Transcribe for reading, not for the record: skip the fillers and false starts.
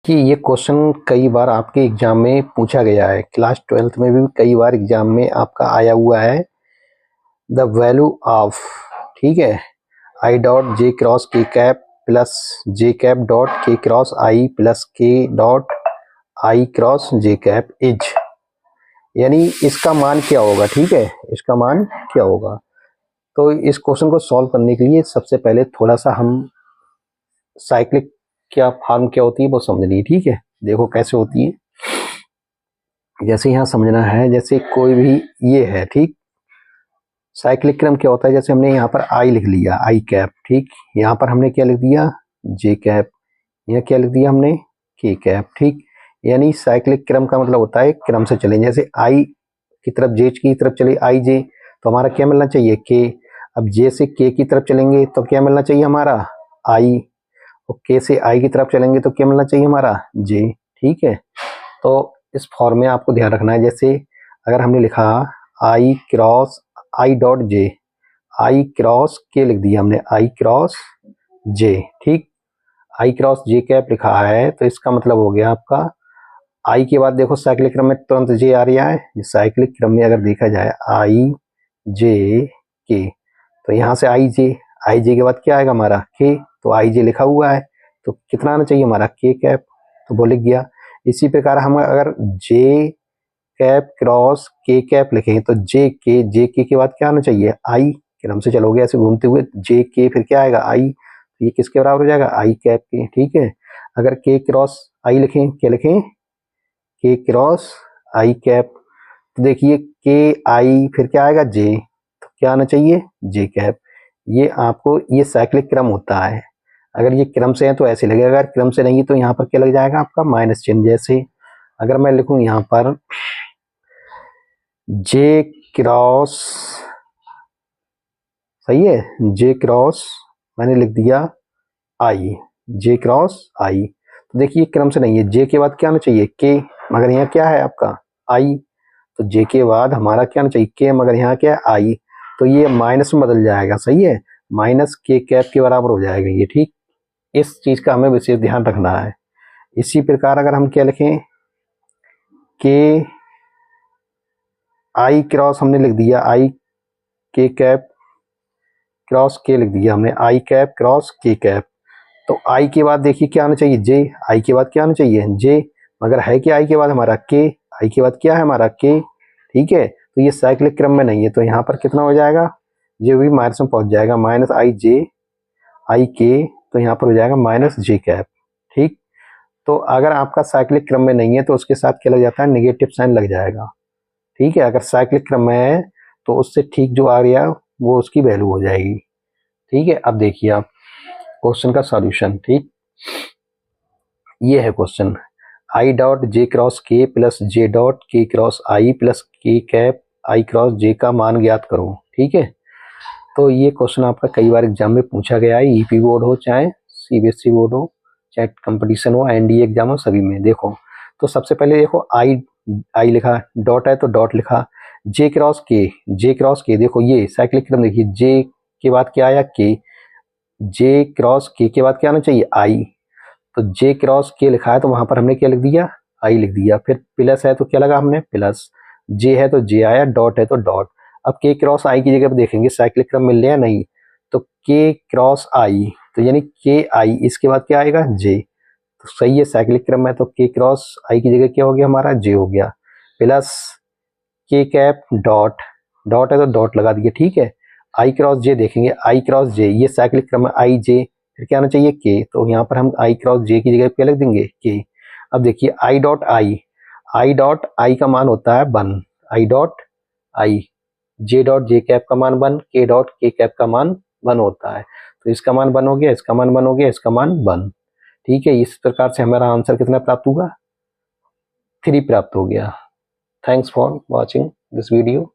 कि ये क्वेश्चन कई बार आपके एग्जाम में पूछा गया है। क्लास 12th में भी कई बार एग्जाम में आपका आया हुआ है। द वैल्यू ऑफ, ठीक है, आई डॉट जे क्रॉस के कैप प्लस जे कैप डॉट के क्रॉस आई प्लस के dot I cross J cap is, यानी इसका मान क्या होगा। ठीक है, इसका मान क्या होगा। तो इस क्वेश्चन को सॉल्व करने के लिए सबसे पहले थोड़ा सा हम साइक्लिक क्या फॉर्म क्या होती है वो समझ लीजिए। ठीक है, देखो कैसे होती है। जैसे यहाँ समझना है, जैसे कोई भी ये है, ठीक, साइक्लिक क्रम क्या होता है। जैसे हमने यहाँ पर आई लिख लिया, आई कैप, ठीक, यहाँ पर हमने क्या लिख दिया, जे कैप, यहाँ क्या लिख दिया हमने, के कैप, ठीक। यानी साइक्लिक क्रम का मतलब होता है क्रम से चलें। जैसे आई की तरफ, जे की तरफ चले आई जे, तो हमारा क्या मिलना चाहिए, के। अब जे से के की तरफ चलेंगे तो क्या मिलना चाहिए हमारा, आई। और के से आई की तरफ चलेंगे तो क्या मिलना चाहिए हमारा, जे। ठीक है, तो इस फॉर्म में आपको ध्यान रखना है। जैसे अगर हमने लिखा i cross i dot j, i cross k लिख दिया हमने, आई क्रॉस जे, ठीक, आई क्रॉस जे कैप लिखा है, तो इसका मतलब हो गया आपका आई के बाद देखो साइक्लिक क्रम में तुरंत जे आ रहा है। साइक्लिक क्रम में अगर देखा जाए आई जे के, तो यहाँ से आई जे के बाद क्या आएगा हमारा, के। तो आई जे लिखा हुआ है तो कितना आना चाहिए हमारा, के कैप, तो वो लिख गया। इसी प्रकार हम अगर जे कैप क्रॉस के कैप लिखें तो जे के बाद क्या आना चाहिए, आई। क्रम से चलोगे ऐसे घूमते हुए, जे के फिर क्या आएगा, आई। तो ये किसके बराबर हो जाएगा, आई कैप के। ठीक है, अगर के क्रॉस आई लिखें, क्या लिखें, के क्रॉस आई कैप, तो देखिए के आई फिर क्या आएगा, जे, तो क्या आना चाहिए, जे कैप। ये आपको, ये साइक्लिक क्रम होता है। अगर ये क्रम से है तो ऐसे लगेगा, अगर क्रम से नहीं तो यहाँ पर क्या लग जाएगा आपका, माइनस चिन्ह। जैसे अगर मैं लिखूं यहाँ पर जे क्रॉस, सही है, जे क्रॉस मैंने लिख दिया आई, जे क्रॉस आई, तो देखिए क्रम से नहीं है, जे के बाद क्या आना चाहिए, के, मगर यहाँ क्या है आपका, आई। तो जे के बाद हमारा क्या आना चाहिए, के, मगर यहाँ क्या है, आई। तो ये माइनस में बदल जाएगा, सही है, माइनस के कैप के बराबर हो जाएगा ये। ठीक, इस चीज का हमें विशेष ध्यान रखना है। इसी प्रकार अगर हम क्या लिखें, के आई क्रॉस हमने लिख दिया, आई के कैप क्रॉस के लिख दिया हमने, आई कैप क्रॉस के कैप। तो आई के बाद देखिए क्या आना चाहिए, जे। आई के बाद क्या आना चाहिए, जे, मगर है क्या आई के बाद हमारा, के। आई के बाद क्या है हमारा, के। ठीक है, तो ये साइक्लिक क्रम में नहीं है, तो यहाँ पर कितना हो जाएगा, जे भी माइनस में पहुंच जाएगा, माइनस आई जे आई के, तो यहाँ पर हो जाएगा माइनस जे कैप। ठीक, तो अगर आपका साइक्लिक क्रम में नहीं है तो उसके साथ क्या लग जाता है, नेगेटिव साइन लग जाएगा। ठीक है, अगर साइक्लिक क्रम में है तो उससे ठीक जो आ गया वो उसकी वैल्यू हो जाएगी। ठीक है, अब देखिए आप क्वेश्चन का सॉल्यूशन। ठीक, ये है क्वेश्चन, आई डॉट जे क्रॉस के प्लस जे डॉट के क्रॉस आई प्लस के कैप आई क्रॉस जे का मान ज्ञात करो। ठीक है, तो ये क्वेश्चन आपका कई बार एग्जाम में पूछा गया है, ईपी बोर्ड हो चाहे सीबीएसई बोर्ड हो चाहे कंपटीशन हो, एनडीए एग्जाम हो, सभी में। देखो तो सबसे पहले देखो आई लिखा, डॉट है तो डॉट लिखा, जे क्रॉस के, देखो ये साइक्लिक क्रम देखिए, जे के बाद क्या आया, के, जे क्रॉस के बाद क्या आना चाहिए, आई। तो जे क्रॉस के लिखा है तो वहां पर हमने क्या लिख दिया, आई लिख दिया। फिर प्लस है तो क्या लगा हमने, प्लस, जे है तो जे आया, डॉट है तो डॉट। अब के क्रॉस आई की जगह पर देखेंगे साइक्लिक क्रम मिल रहा है नहीं, तो के क्रॉस आई, तो यानी के आई, इसके बाद क्या आएगा, जे। तो सही है, साइक्लिक क्रम है तो के क्रॉस आई की जगह क्या हो गया हमारा, जे हो गया। प्लस के कैप डॉट, डॉट है तो डॉट लगा दिए। ठीक है, आई क्रॉस जे देखेंगे, आई क्रॉस जे, ये साइक्लिक क्रम है, आई जे, फिर क्या आना चाहिए, के। तो यहाँ पर हम आई क्रॉस जे की जगह क्या लिख देंगे, के। अब देखिए आई डॉट आई का मान होता है 1, I dot I, J dot J cap का मान 1, के डॉट के कैप का मान 1 होता है। तो इसका मान 1 हो गया, इसका मान 1 हो गया, इसका मान 1। ठीक है, इस प्रकार से हमारा आंसर कितना प्राप्त हुआ, 3 प्राप्त हो गया। Thanks for watching this video.